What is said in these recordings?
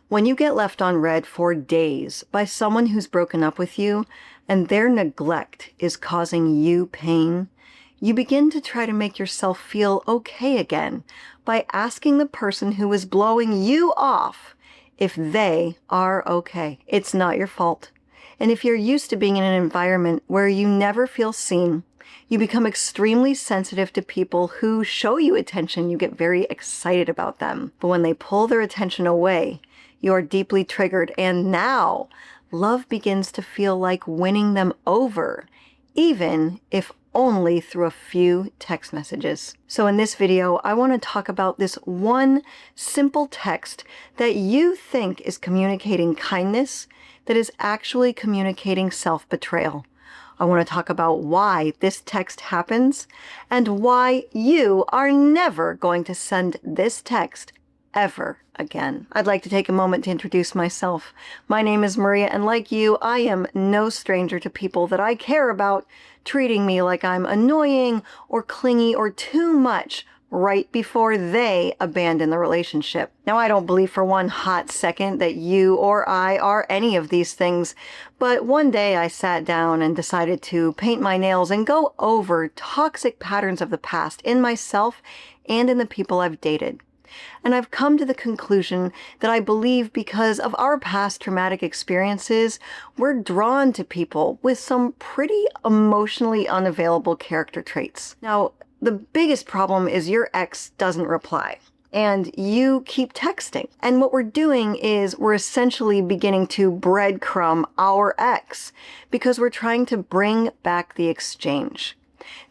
When you get left on red for days by someone who's broken up with you and their neglect is causing you pain, you begin to try to make yourself feel okay again by asking the person who is blowing you off if they are okay. It's not your fault. And if you're used to being in an environment where you never feel seen, you become extremely sensitive to people who show you attention. You get very excited about them. But when they pull their attention away, you are deeply triggered. And now love begins to feel like winning them over, even if only through a few text messages. So in this video, I want to talk about this one simple text that you think is communicating kindness that is actually communicating self-betrayal. I want to talk about why this text happens and why you are never going to send this text ever again. I'd like to take a moment to introduce myself. My name is Maria, and like you, I am no stranger to people that I care about treating me like I'm annoying or clingy or too much right before they abandon the relationship. Now, I don't believe for one hot second that you or I are any of these things, but one day I sat down and decided to paint my nails and go over toxic patterns of the past in myself and in the people I've dated. And I've come to the conclusion that I believe because of our past traumatic experiences, we're drawn to people with some pretty emotionally unavailable character traits. Now, the biggest problem is your ex doesn't reply and you keep texting. And what we're doing is we're essentially beginning to breadcrumb our ex because we're trying to bring back the exchange.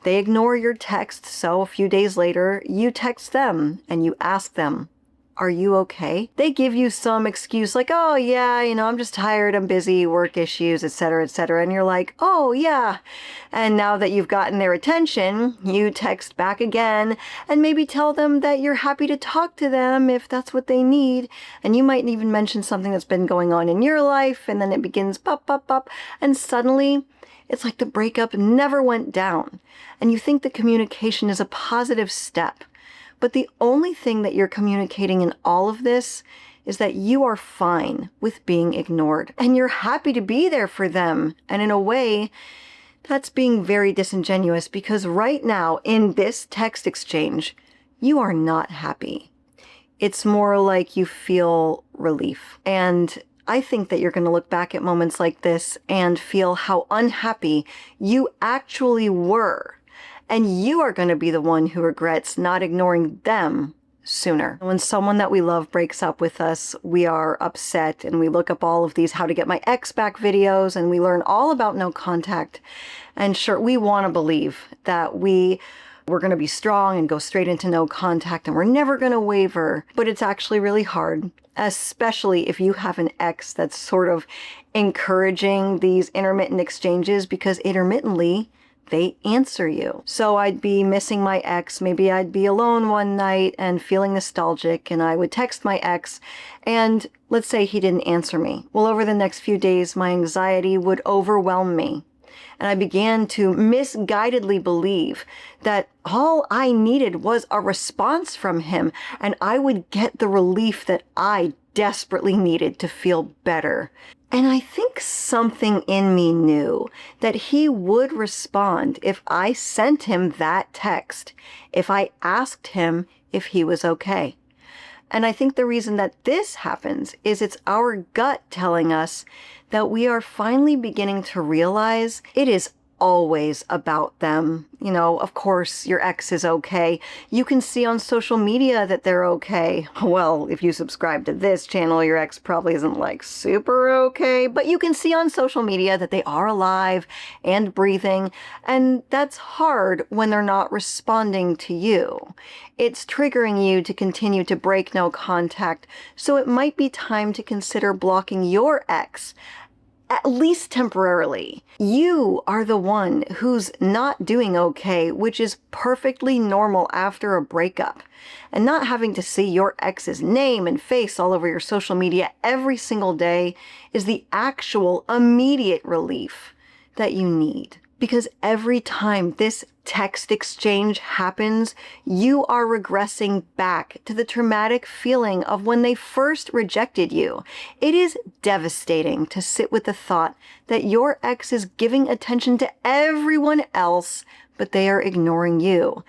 They ignore your text, so a few days later, you text them and you ask them, "Are you okay?" They give you some excuse like, "Oh yeah, I'm just tired, I'm busy, work issues, etc., etc." And you're like, "Oh yeah." And now that you've gotten their attention, you text back again and maybe tell them that you're happy to talk to them if that's what they need. And you might even mention something that's been going on in your life, and then it begins pop, pop, pop, and suddenly it's like the breakup never went down. And you think the communication is a positive step. But the only thing that you're communicating in all of this is that you are fine with being ignored. And you're happy to be there for them. And in a way, that's being very disingenuous because right now in this text exchange, you are not happy. It's more like you feel relief. And I think that you're going to look back at moments like this and feel how unhappy you actually were. And you are going to be the one who regrets not ignoring them sooner. When someone that we love breaks up with us, we are upset and we look up all of these how to get my ex back videos and we learn all about no contact. And sure, we want to believe that we're going to be strong and go straight into no contact and we're never going to waver. But it's actually really hard, especially if you have an ex that's sort of encouraging these intermittent exchanges because intermittently they answer you. So I'd be missing my ex. Maybe I'd be alone one night and feeling nostalgic and I would text my ex and let's say he didn't answer me. Well, over the next few days, my anxiety would overwhelm me. And I began to misguidedly believe that all I needed was a response from him and I would get the relief that I desperately needed to feel better. And I think something in me knew that he would respond if I sent him that text, if I asked him if he was okay. And I think the reason that this happens is it's our gut telling us that we are finally beginning to realize it is always about them. Of course, your ex is okay. You can see on social media that they're okay. Well, if you subscribe to this channel, your ex probably isn't like super okay, but you can see on social media that they are alive and breathing. And that's hard when they're not responding to you. It's triggering you to continue to break no contact. So it might be time to consider blocking your ex, at least temporarily. You are the one who's not doing okay, which is perfectly normal after a breakup. And not having to see your ex's name and face all over your social media every single day is the actual immediate relief that you need. Because every time this text exchange happens, you are regressing back to the traumatic feeling of when they first rejected you. It is devastating to sit with the thought that your ex is giving attention to everyone else, but they are ignoring you.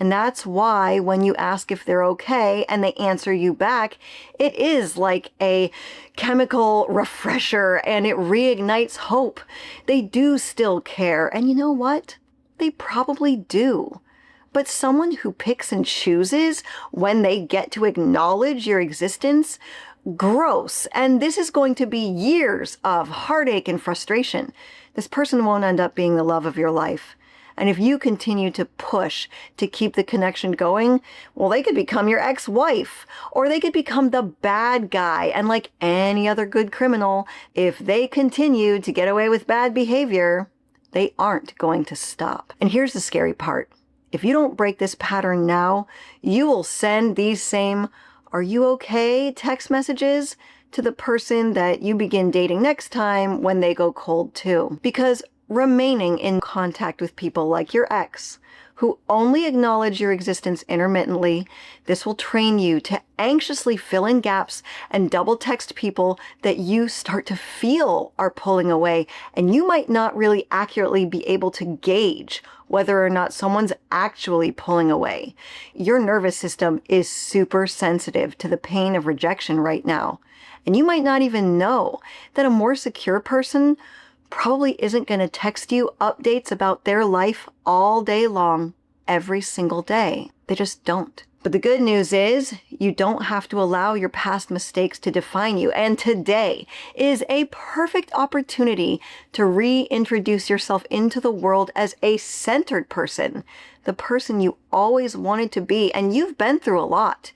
And that's why when you ask if they're okay and they answer you back, it is like a chemical refresher and it reignites hope. They do still care. And you know what? They probably do. But someone who picks and chooses when they get to acknowledge your existence, gross. And this is going to be years of heartache and frustration. This person won't end up being the love of your life. And if you continue to push to keep the connection going, well, they could become your ex-wife, or they could become the bad guy. And like any other good criminal, if they continue to get away with bad behavior, they aren't going to stop. And here's the scary part. If you don't break this pattern now, you will send these same, "Are you okay?" text messages to the person that you begin dating next time when they go cold too. Because remaining in contact with people like your ex, who only acknowledge your existence intermittently, this will train you to anxiously fill in gaps and double text people that you start to feel are pulling away, and you might not really accurately be able to gauge whether or not someone's actually pulling away. Your nervous system is super sensitive to the pain of rejection right now, and you might not even know that a more secure person probably isn't going to text you updates about their life all day long, every single day. They just don't. But the good news is you don't have to allow your past mistakes to define you. And today is a perfect opportunity to reintroduce yourself into the world as a centered person, the person you always wanted to be. And you've been through a lot.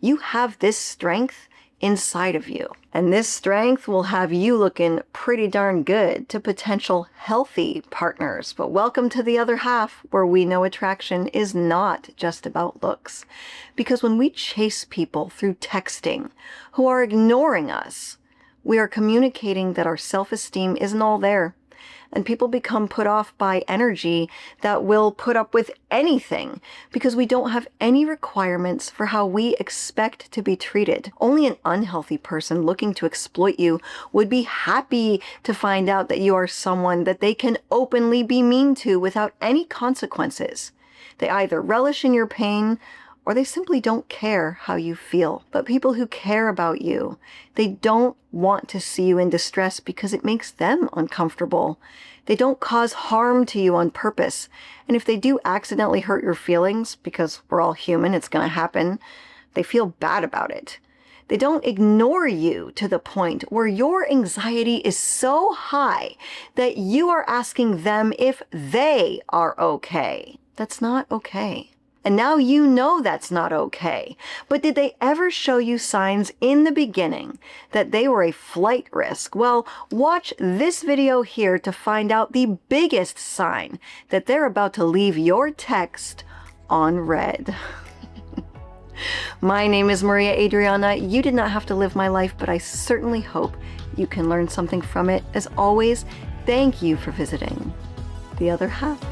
You have this strength inside of you. And this strength will have you looking pretty darn good to potential healthy partners. But welcome to the other half, where we know attraction is not just about looks. Because when we chase people through texting who are ignoring us, we are communicating that our self-esteem isn't all there. And people become put off by energy that will put up with anything because we don't have any requirements for how we expect to be treated. Only an unhealthy person looking to exploit you would be happy to find out that you are someone that they can openly be mean to without any consequences. They either relish in your pain or they simply don't care how you feel. But people who care about you, they don't want to see you in distress because it makes them uncomfortable. They don't cause harm to you on purpose. And if they do accidentally hurt your feelings, because we're all human, it's going to happen, they feel bad about it. They don't ignore you to the point where your anxiety is so high that you are asking them if they are okay. That's not okay. And now you know that's not okay. But did they ever show you signs in the beginning that they were a flight risk? Well, watch this video here to find out the biggest sign that they're about to leave your text on red. My name is Maria Adriana. You did not have to live my life, but I certainly hope you can learn something from it. As always, thank you for visiting The Other Half.